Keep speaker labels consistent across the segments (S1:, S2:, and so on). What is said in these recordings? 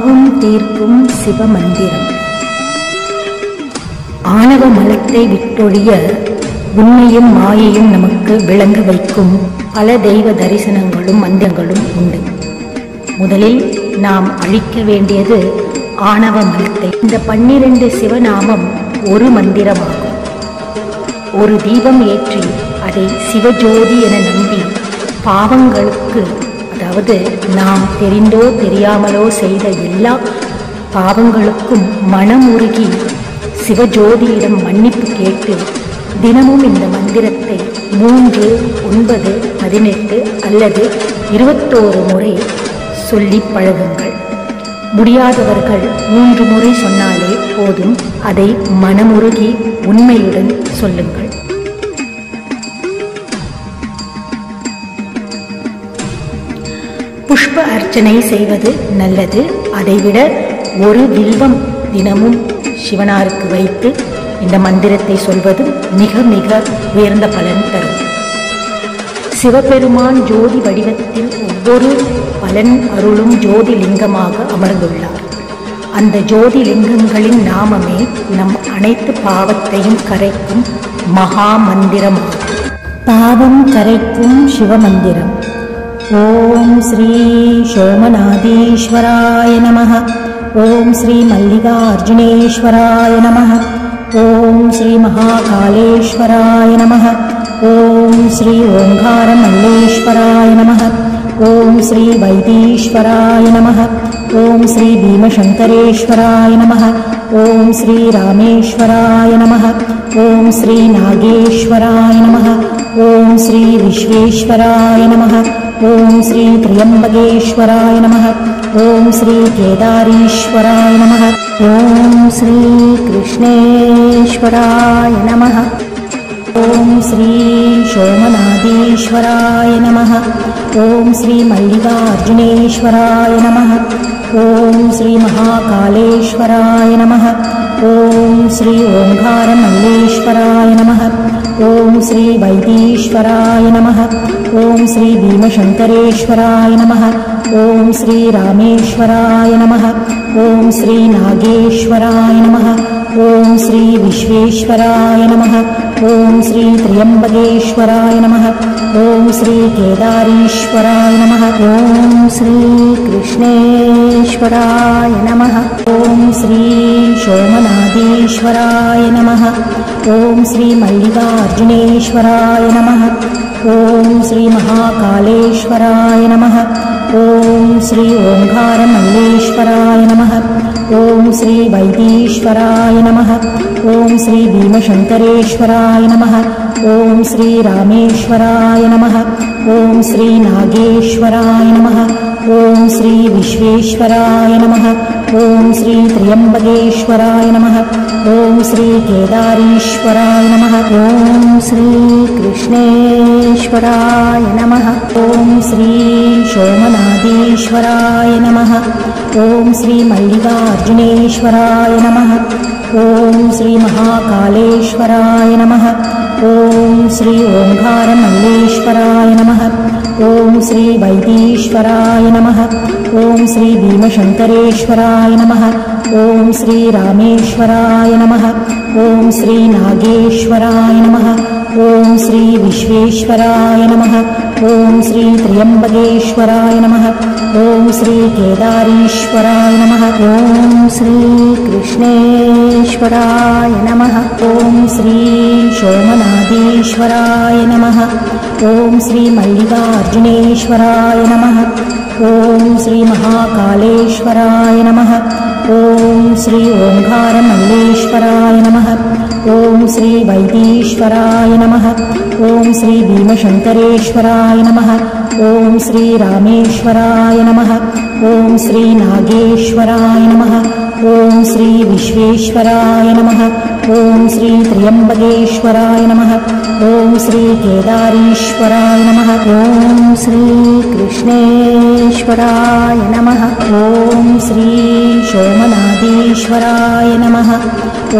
S1: பாவம் தீர்க்கும் சிவமந்திரம். ஆணவ மலத்தை விட்டொழிய உண்மையும் மாயையும் நமக்கு விளங்க வைக்கும் பல தெய்வ தரிசனங்களும் மந்திரங்களும் உண்டு. முதலில் நாம் அழிக்க வேண்டியது ஆணவ மலத்தை. இந்த 12 சிவநாமம் ஒரு மந்திரமாகும். ஒரு தீபம் ஏற்றி அதை சிவஜோதி என நம்பி பாவங்களுக்கு, அதாவது நாம் தெரிந்தோ தெரியாமலோ செய்த எல்லா பாவங்களுக்கும் மனமுருகி சிவஜோதியிடம் மன்னிப்பு கேட்டு தினமும் இந்த மந்திரத்தை 3, 9, 18 அல்லது 21 முறை சொல்லி பழகுங்கள். முடியாதவர்கள் 3 முறை சொன்னாலே போதும். அதை மனமுருகி உண்மையுடன் சொல்லுங்கள். புஷ்ப அர்ச்சனை செய்வது நல்லது. அதைவிட ஒரு வில்வம் தினமும் சிவனாருக்கு வைத்து இந்த மந்திரத்தை சொல்வதும் மிக மிக உயர்ந்த பலன் தரும். சிவபெருமான் ஜோதி வடிவத்தில் ஒவ்வொரு பலன் அருளும் ஜோதி லிங்கமாக அமர்ந்துள்ளார். அந்த ஜோதி லிங்கங்களின் நாமமே நம் அனைத்து பாவத்தையும் கரைக்கும் மகா மந்திரமாகும். பாவம் கரைக்கும் சிவமந்திரம். ஓம் ஸ்ரீ சோமநாதீஸ்வராய நமः. ஓம் ஸ்ரீ மல்லிகார்ஜுனேஸ்வராய நமः. ஓம் ஸ்ரீ மகாகாளேஸ்வராய நமः. ஓம் ஸ்ரீ ஓங்காரமல்லேஸ்வராய நமः. ஓம் ஸ்ரீ வைத்தீஸ்வராய நமः. ஓம் ஸ்ரீ பீமசங்கரேஸ்வராய நமः. ஓம் ஸ்ரீ ராமேஸ்வராய நமः. ஓம் ஸ்ரீ நாகேஸ்வராய நமः. ஓம் ஸ்ரீ விஸ்வேஸ்வராய நமः. ஓம் ஸ்ரீ திரியம்பகேஸ்வராய நமः. ஓம் ஸ்ரீ கேதாரீஸ்வராய நமः. ஓம் ஸ்ரீ கிருஷ்ணேஸ்வராய நமः. ஓம் ஸ்ரீ சோமநாதீஸ்வராய நமः. ஓம் ஸ்ரீ மல்லிகார்ஜுனேஸ்வராய நமः. ஓம் ஸ்ரீ மகாகாளேஸ்வராய நமः. ஓம் ஸ்ரீ ஓங்காரமல்லேஸ்வராய நமः. ஓம் ஸ்ரீ வைத்தீஸ்வராய நமः. ஓம் ஸ்ரீ பீமசங்கரேஸ்வராய நமः. ஓம் ஸ்ரீ ராமேஸ்வராய நமः. ஓம் ஸ்ரீ நாகேஸ்வராய நமः. ஓம் ஸ்ரீ விஸ்வேஸ்வராய நமः. ஓம் ஸ்ரீ திரியம்பகேஸ்வராய நமः. ஓம் ஸ்ரீ கேதாரீஸ்வராய நமः. ஓம் ஸ்ரீ கிருஷ்ணேஸ்வராய நமः. ஓம் ஸ்ரீ சோமநாதீஸ்வராய நமः. ஓம் ஸ்ரீ மல்லிகார்ஜுனேஸ்வராய நமः. ஓம் ஸ்ரீ மகாகாளேஸ்வராய நமः. ஓம் ஸ்ரீ ஓங்காரமல்லேஸ்வராய நமः. ஓம் ஸ்ரீ வைத்தீஸ்வராய நமः. ஓம் ஸ்ரீ பீமசங்கரேஸ்வராய நமः. ஓம் ஸ்ரீ ராமேஸ்வராய நமः. ஓம் ஸ்ரீ நாகேஸ்வராய நமः. ஓம் ஸ்ரீ விஸ்வேஸ்வராய நமः. ஓம் ஸ்ரீ திரியம்பகேஸ்வராய நமः. ஓம் ஸ்ரீ கேதாரீஸ்வராய நமः. ஓம் ஸ்ரீ கிருஷ்ணேஸ்வராய நமः. ஓம் ஸ்ரீ சோமநாதீஸ்வராய நமः. ஓம் ஸ்ரீ மல்லிகார்ஜுனேஸ்வராய நமः. ஓம் ஸ்ரீ மகாகாளேஸ்வராய நமः. ஓம் ஸ்ரீ ஓங்காரமல்லேஸ்வராய நமः. ஓம் ஸ்ரீ வைத்தீஸ்வராய நமः. ஓம் ஸ்ரீ பீமசங்கரேஸ்வராய நமः. ஓம் ஸ்ரீ ராமேஸ்வராய நமः. ஓம் ஸ்ரீ நாகேஸ்வராய நமः. ஓம் ஸ்ரீ விஸ்வேஸ்வராய நமः. ஓம் ஸ்ரீ திரியம்பகேஸ்வராய நமः. ஓம் ஸ்ரீ கேதாரீஸ்வராய நமः. ஓம் ஸ்ரீ கிருஷ்ணேஸ்வராய நமः. ஓம் ஸ்ரீ சோமநாதீஸ்வராய நமः. ஓம் ஸ்ரீ மல்லிகார்ஜுனேஸ்வராய நமः. ஓம் ஸ்ரீ மகாகாளேஸ்வராய நமः. ஓம் ஸ்ரீ ஓங்காரமல்லேஸ்வராய நமः. ஓம் ஸ்ரீ வைத்தீஸ்வராய நமः. ஓம் ஸ்ரீ பீமசங்கரேஸ்வராய நமः. ஓம் ஸ்ரீ ராமேஸ்வராய நமः. ஓம் ஸ்ரீ நாகேஸ்வராய நமः. ஓம் ஸ்ரீ விஸ்வேஸ்வராய நமः. ஓம் ஸ்ரீ திரியம்பகேஸ்வராய நமः. ஓம் ஸ்ரீ கேதாரீஸ்வராய நமः. ஓம் ஸ்ரீ கிருஷ்ணேஸ்வராய நமः. ஓம் ஸ்ரீ சோமநாதீஸ்வராய நமः.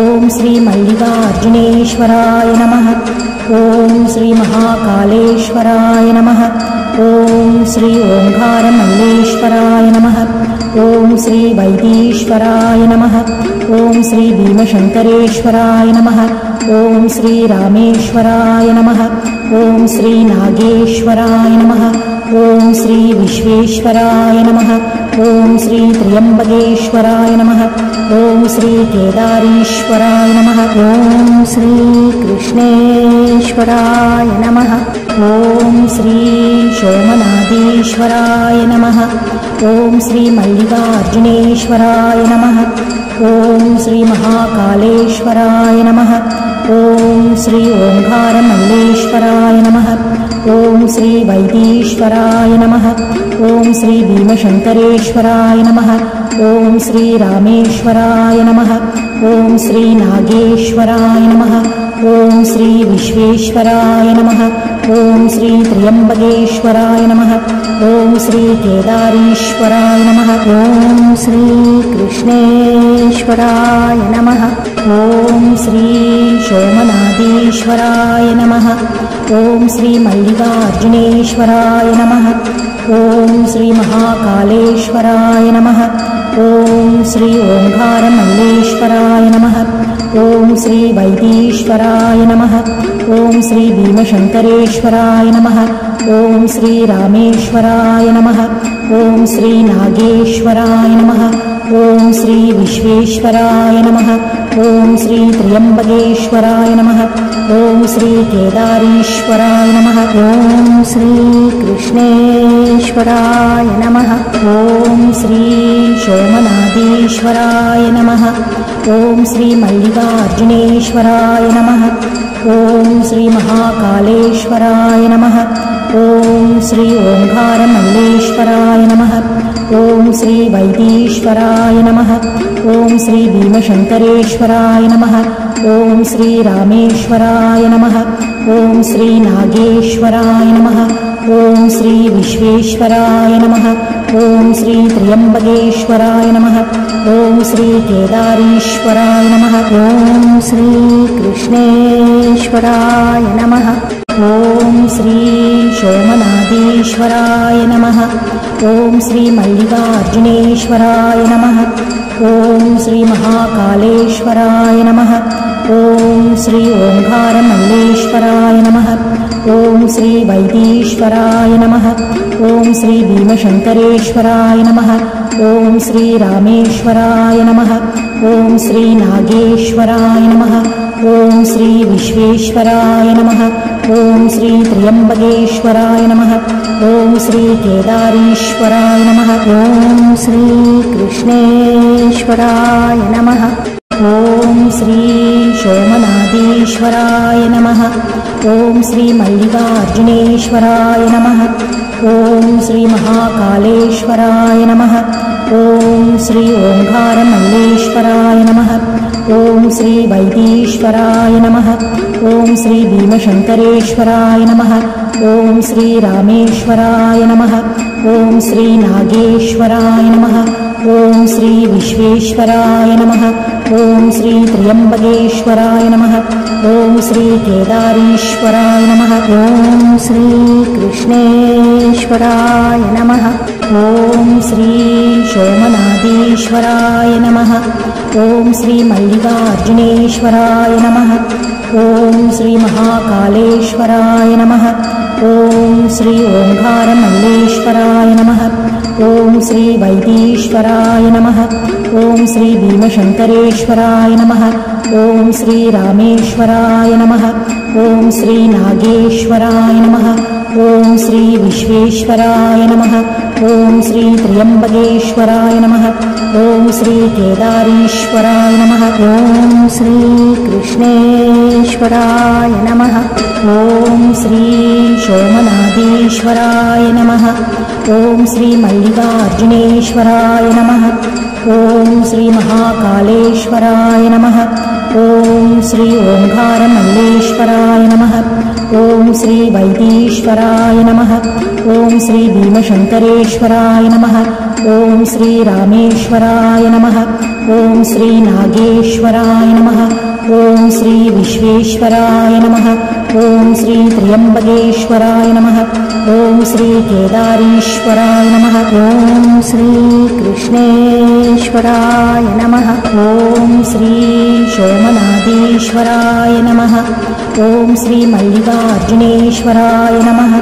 S1: ஓம் ஸ்ரீ மல்லிகார்ஜுனேஸ்வராய நமः. ॐ श्री महाकालेश्वराय नमः। ॐ श्री ओंकारमल्लेश्वराय नमः। ॐ श्री वैदीश्वराय नमः। ॐ श्री भीमशंकरेश्वराय नमः। ॐ श्री रामेश्वराय नमः। ॐ श्री नागेश्वराय नमः। ॐ श्री विश्वेश्वराय नमः। ॐ श्री त्र्यंबकेश्वराय नमः। ॐ श्री केदारीश्वराय नमः। ॐ श्री कृष्णेश्वराय नमः। ॐ श्री सोमनाथेश्वराय नमः। ॐ श्री मल्लिकार्जुनेश्वराय नमः। ॐ श्री महाकालेश्वराय नमः। ॐ श्री ओंकारमल्लेश्वराय नमः। ॐ श्री वैदीश्वराय नमः। ॐ श्री भीमशंकरेश्वराय नमः। ॐ श्री रामेश्वराय नमः। ॐ श्री नागेश्वराय नमः। ॐ श्री विश्वेश्वराय नमः। ॐ श्री त्र्यंबकेश्वराय नमः। ॐ श्री केदारीश्वराय नमः। ॐ श्री कृष्णेश्वराय नमः। ॐ श्री सोमनाथेश्वराय नमः। ॐ श्री मल्लिकार्जुनेश्वराय नमः। ॐ श्री महाकालेश्वराय नमः। ॐ श्री ओंकारमल्लेश्वराय नमः। ॐ श्री वैदीश्वराय नमः। ॐ श्री भीमशंकरेश्वराय नमः। ॐ श्री रामेश्वराय नमः। ॐ श्री नागेश्वराय नमः। ॐ श्री विश्वेश्वराय नमः। ॐ श्री त्र्यंबकेश्वराय नमः। ॐ श्री केदारीश्वराय नमः। ॐ श्री कृष्णेश्वराय नमः। ॐ श्री सोमनाथेश्वराय नमः। ॐ श्री मल्लिकार्जुनेश्वराय नमः। ॐ श्री महाकालेश्वराय नमः। ॐ श्री ओंकारमल्लेश्वराय नमः। ॐ श्री वैदीश्वराय नमः। ॐ श्री भीमशंकरेश्वराय नमः। ॐ श्री रामेश्वराय नमः। ॐ श्री नागेश्वराय नमः। ॐ श्री विश्वेश्वराय नमः। ॐ श्री त्र्यंबकेश्वराय नमः। ॐ श्री केदारीश्वराय नमः। ॐ श्री कृष्णेश्वराय नमः। ॐ श्री सोमनाथेश्वराय नमः। ॐ श्री मल्लिकार्जुनेश्वराय नमः। ॐ श्री महाकालेश्वराय नमः। ॐ श्री ओंकारमल्लेश्वराय नमः। ॐ श्री वैदीश्वराय नमः। ॐ श्री भीमशंकरेश्वराय नमः। ॐ श्री रामेश्वराय नमः। ॐ श्री नागेश्वराय नमः। ॐ श्री विश्वेश्वराय नमः। ॐ श्री त्र्यंबकेश्वराय नमः। ॐ श्री केदारीश्वराय नमः। ॐ श्री कृष्णेश्वराय नमः। ॐ श्री सोमनाथेश्वराय नमः। ॐ श्री मल्लिकार्जुनेश्वराय नमः। ॐ श्री महाकालेश्वराय नमः। ॐ श्री ओंकारमल्लेश्वराय नमः। ॐ श्री वैदीश्वराय नमः। ॐ श्री भीमशंकरेश्वराय नमः। ॐ श्री रामेश्वराय नमः। ॐ श्री नागेश्वराय नमः। ॐ श्री विश्वेश्वराय नमः। ॐ श्री त्र्यंबकेश्वराय नमः। ॐ श्री केदारीश्वराय नमः। ॐ श्री कृष्णेश्वराय नमः। ॐ श्री सोमनाथेश्वराय नमः। ॐ श्री मल्लिकार्जुनेश्वराय नमः। ॐ श्री महाकालेश्वराय नमः। ॐ श्री ओंकारमल्लेश्वराय नमः। ॐ श्री वैदीश्वराय नमः। ॐ श्री भीमशंकरेश्वराय नमः। ॐ श्री रामेश्वराय नमः। ॐ श्री नागेश्वराय नमः। ॐ श्री विश्वेश्वराय नमः। ॐ श्री त्र्यंबकेश्वराय नमः। ॐ श्री केदारीश्वराय नमः। ॐ श्री कृष्णेश्वराय नमः। ॐ श्री सोमनाथेश्वराय नमः। ॐ श्री मल्लिकार्जुनेश्वराय नमः। ॐ श्री महाकालेश्वराय नमः। ॐ श्री ओंकारमल्लेश्वराय नमः। ॐ श्री वैदीश्वराय नमः। ॐ श्री भीमशंकरेश्वराय नमः। ॐ श्री रामेश्वराय नमः। ॐ श्री नागेश्वराय नमः। ॐ श्री विश्वेश्वराय नमः ॐ श्री त्र्यम्बकेश्वराय नमः ॐ श्री केदारीश्वराय नमः ॐ श्री कृष्णेश्वराय नमः ॐ श्री सोमनाथेश्वराय नमः ॐ श्री मल्लिकार्जुनेश्वराय नमः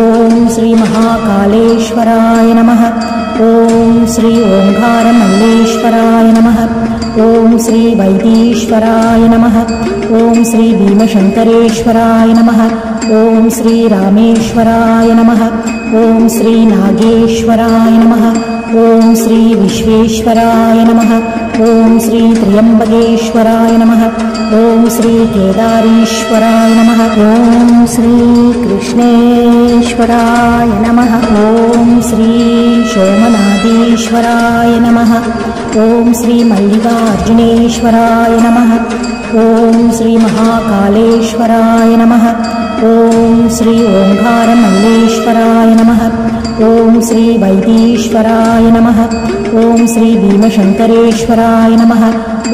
S1: ॐ श्री महाकालेश्वराय नमः ॐ श्री ओंकारमल्लेश्वराय नमः ॐ श्री वैदीश्वराय नमः ॐ श्री भीमशंकरेश्वराय नमः ॐ श्री रामेश्वराय नमः ॐ श्री नागेश्वराय नमः ॐ श्री विश्वेश्वराय नमः ॐ श्री त्र्यम्बकेश्वराय नमः ॐ श्री केदारीश्वराय नमः ॐ श्री कृष्णेश्वराय नमः ॐ श्री सोमनाथेश्वराय नमः ॐ श्री मल्लिकार्जुनेश्वराय नमः ॐ श्री महाकालेश्वराय नमः ॐ श्री ओंकारमल्लेश्वराय नमः ॐ श्री वैदीश्वराय नमः ॐ श्री भीमशंकरेश्वराय नमः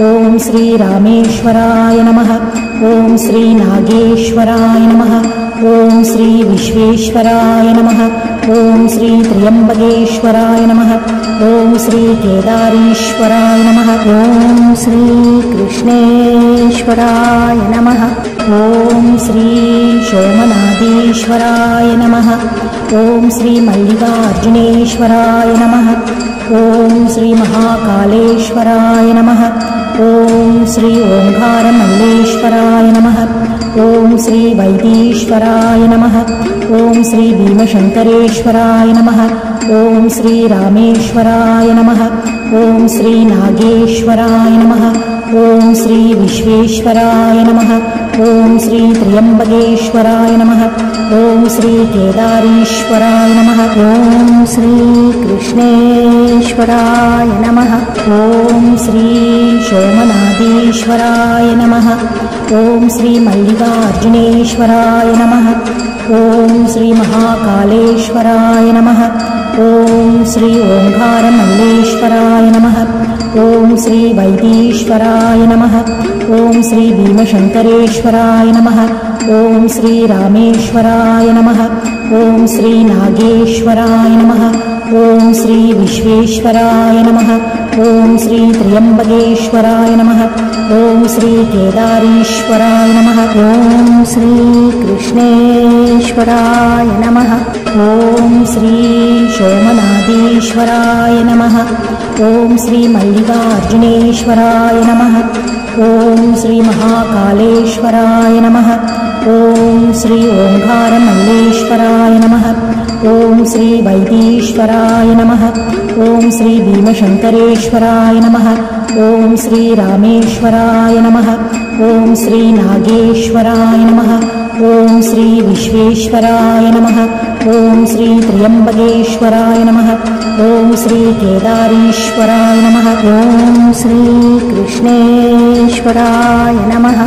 S1: ॐ श्री रामेश्वराय नमः ॐ श्री नागेश्वराय नमः ॐ श्री विश्वेश्वराय नमः ॐ श्री त्र्यम्बकेश्वराय नमः ॐ श्री केदारीश्वराय नमः ॐ श्री कृष्णेश्वराय नमः ॐ श्री सोमनाथेश्वराय नमः ॐ श्री मल्लिकार्जुनेश्वराय नमः ॐ श्री महाकालेश्वराय नमः ॐ श्री ओंकारमल्लेश्वराय नमः ॐ श्री वैदीश्वराय नमः ॐ श्री भीमशंकरेश्वराय नमः ॐ श्री रामेश्वराय नमः ॐ श्री नागेश्वराय नमः ॐ श्री विश्वेश्वराय नमः ॐ श्री त्र्यम्बकेश्वराय नमः ॐ श्री केदारीश्वराय नमः ॐ श्री कृष्णेश्वराय नमः ॐ श्री सोमनाथेश्वराय नमः ॐ श्री मल्लिकार्जुनेश्वराय नमः ॐ श्री महाकालेश्वराय नमः ॐ श्री ओंकारमल्लेश्वराय नमः ॐ श्री वैदीश्वराय नमः ॐ श्री भीमशंकरेश्वराय नमः ॐ श्री रामेश्वराय नमः ॐ श्री नागेश्वराय नमः ॐ श्री विश्वेश्वराय नमः ॐ श्री त्र्यम्बकेश्वराय नमः ॐ श्री केदारीश्वराय नमः ॐ श्री कृष्णेश्वराय नमः ॐ श्री सोमनाथेश्वराय नमः ॐ श्री मल्लिकार्जुनेश्वराय नमः ॐ श्री महाकालेश्वराय नमः ॐ श्री ओंकारमल्लेश्वराय नमः ॐ श्री वैदीश्वराय नमः ॐ श्री भीमशंकरेश्वराय नमः ॐ श्री रामेश्वराय नमः ॐ श्री नागेश्वराय नमः ॐ श्री विश्वेश्वराय नमः ॐ श्री त्र्यम्बकेश्वराय नमः ॐ श्री केदारीश्वराय नमः ॐ श्री कृष्णेश्वराय नमः।